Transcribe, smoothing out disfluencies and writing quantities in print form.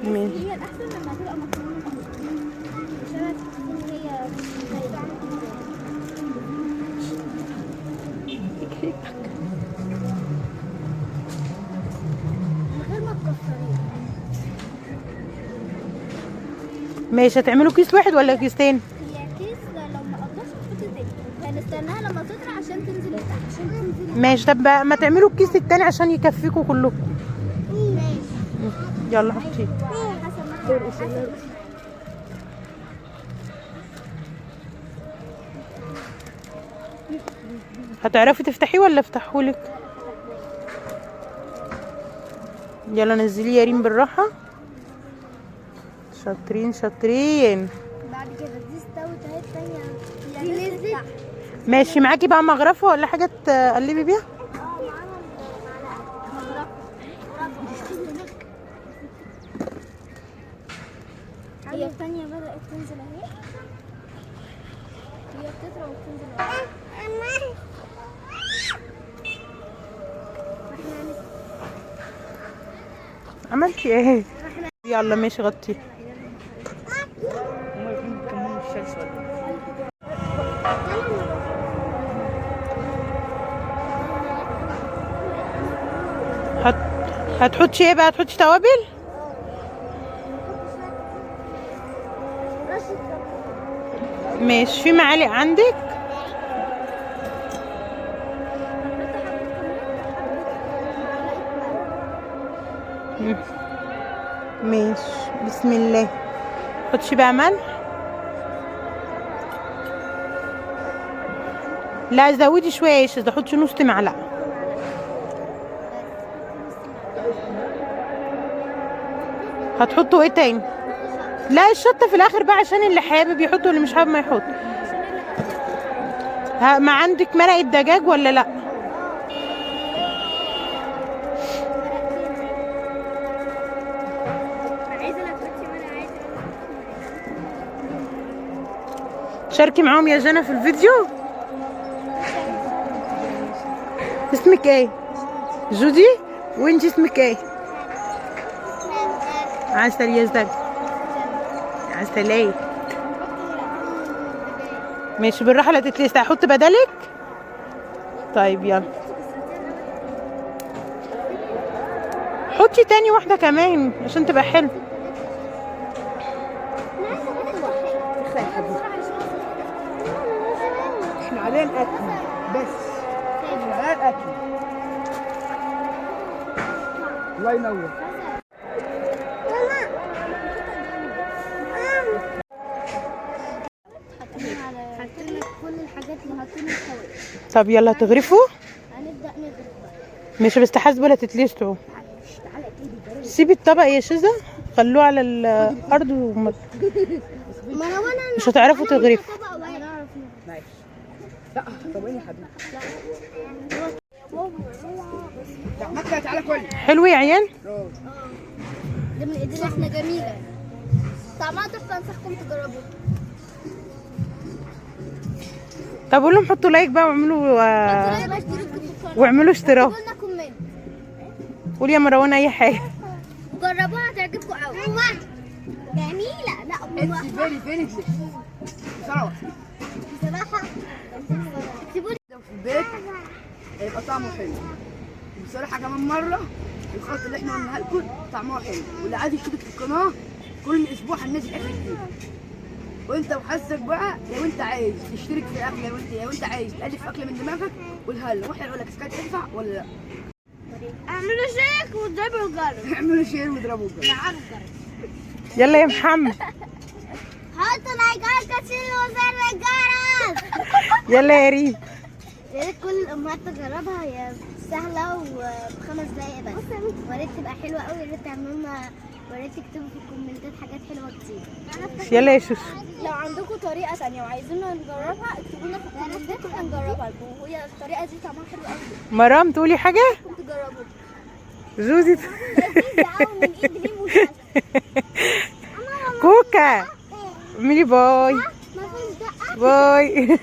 هي الاحسن لما تبقى مكرونه عشان هتكون هي من غير ما تكسريها. ماشي. هتعملوا كيس واحد ولا كيسين؟ هي كيس لو ما قطعش تحطي تاني، هنستناها لما تطلع عشان تنزل تحت عشان تنزل. ماشي. طب ما تعملوا الكيس التاني عشان يكفيكوا كلكم. ماشي. يلا حطيه. هتعرفي تفتحيه ولا افتحهولك؟ يلا نزليه يا ريم بالراحه. شاطرين شاطرين. بعد كده دي استوت اهي، التانية دي نزلت. ماشي. معاكي بقى مغرفه ولا حاجه تقلبي بيها؟ هي الثانية بدأت تنزل اهي، هي بتطلع وبتنزل اهي. عملتي ايه؟ يلا ماشي غطيه. هتحطي ايه بقى؟ هتحطي توابل؟ ماشي. في معالق عندك؟ ماشي. بسم الله. حطي بقى ملح. لا زودي شويه يا شيخ، حطي نص معلقه. هتحطوا ايه تاني؟ لا الشطه في الاخر بقى عشان اللي حابب يحط واللي مش حابب ما يحط. ما عندك مرقه دجاج ولا لا؟ شاركي معاهم يا جنى في الفيديو. اسمك ايه؟ جودي. وانت اسمك ايه؟ عسل يا زلمه. عسلية. ماشي بالراحه لا تتلسع. احط بدلك؟ طيب يلا حطي تاني واحده كمان عشان تبقى حلو. احنا علينا الاكل بس، احنا علينا الاكل. الله ينور. حاطين لك كل الحاجات اللي حاطين الخواتم. طب يلا تغرفوا. هنبدأ نغرف بقى. مش بس تحاسبوا لا تتلسعوا. سيبي الطبق يا شذا، خلوه على الارض مش هتعرفوا تغرفوا. ماشي. لا طب يا حبيبي. لا مكة تعالى كل. حلو يا عيال. ده من ايدينا احنا جميلة، طعمها تحفة، انصحكم تجربوها. طب قول لهم حطوا لايك بقى واعملوا اشتراك. قولنا كومنت. قول يا مروان اي حاجه. جربوها هتعجبكم قوي. جميلة. لا انت فين بصراحة اكتبوا لي في البيت هيبقى طعمه حلو. بصراحة كمان مرة الخلطة اللي احنا قلناها لكم طعمها حلو، واللي عايز يشترك في القناة كل اسبوع هننزل اكل جديد. وانت وحظك بقى، لو انت عايز تشترك في اكل، لو انت عايز تالف اكل من دماغك قولها لنا واحنا نقول لك اسكت تنفع ولا لا. اعملوا شيك واضربوا الجرس. اعملوا شير واضربوا الجرس. نعمل الجرس. يلا يا محمد. حطوا لايكات كتير وزر الجرس. يلا يا ريم. يا ريت كل الامهات تجربها، هي سهله وب5 دقايق بس. ويا ريت تبقى حلوه قوي. يا ريت تعملوا لنا، ويا ريت تكتبوا في الكومنتات حاجات حلوه كتير. يلا يا شوشو. لو عندكم طريقه ثانيه وعايزيننا نجربها اكتبوا لنا في الكومنتات واحنا نجربها لكم، وهي الطريقه دي طعمها حلو قوي. مرام تقولي حاجه؟ كنتوا تجربوها. جوزي لذيذه قوي من ايد ريم وشاشه. كوكا اعملي باي. ما فيش دقه. باي.